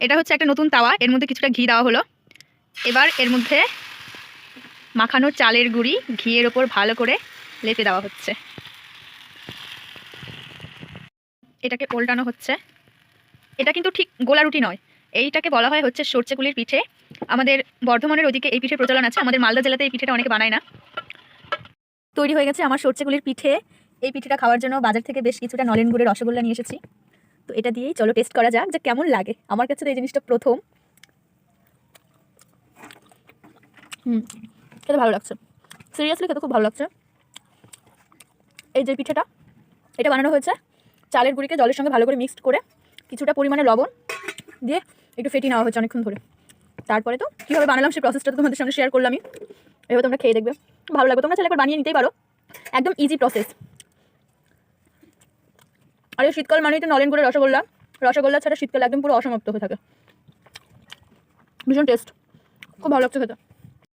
এটা হচ্ছে একটা নতুন তাওয়া, এর মধ্যে কিছুটা ঘি দেওয়া হলো। এবার এর মধ্যে মাখানো চালের গুঁড়ি ঘিয়ের ওপর ভালো করে লেপে দেওয়া হচ্ছে। এটাকে উল্টানো হচ্ছে। এটা কিন্তু ঠিক গোলা রুটি নয়, এইটাকে বলা হয় হচ্ছে সরচেকুলির পিঠে। আমাদের বর্ধমানের ওদিকে এই পিঠের প্রচলন আছে, আমাদের মালদা জেলাতে এই পিঠেটা অনেকে বানায় না। তৈরি হয়ে গেছে আমার সরচেকুলির পিঠে। এই পিঠেটা খাওয়ার জন্য বাজার থেকে বেশ কিছুটা নলেন গুড়ের রসগোল্লা নিয়ে এসেছি। তো এটা দিয়েই চলো টেস্ট করা যাক যে কেমন লাগে। আমার কাছে তো এই জিনিসটা প্রথম। খেতে ভালো লাগছে, সিরিয়াসলি খেতে খুব ভালো লাগছে। এই যে পিঠেটা, এটা বানানো হয়েছে চালের গুঁড়িকে জলের সঙ্গে ভালো করে মিক্সড করে কিছুটা পরিমাণে লবণ দিয়ে একটু ফেটিয়ে নেওয়া হচ্ছে অনেকক্ষণ ধরে। তারপরে তো কীভাবে বানালাম সেই প্রসেসটা তো তোমাদের সঙ্গে শেয়ার করলামই। এবার তোমরা খেয়ে দেখবে, ভালো লাগবে। তোমরা চাইলে একবার বানিয়ে নিতেই পারো, একদম ইজি প্রসেস। আর এই শীতকাল মানেই তো নলেন গুড়ের রসগোল্লা। রসগোল্লা ছাড়া শীতকাল একদম পুরো অসমাপ্ত হয়ে থাকে। ভীষণ টেস্ট, খুব ভালো লাগছে খেতে।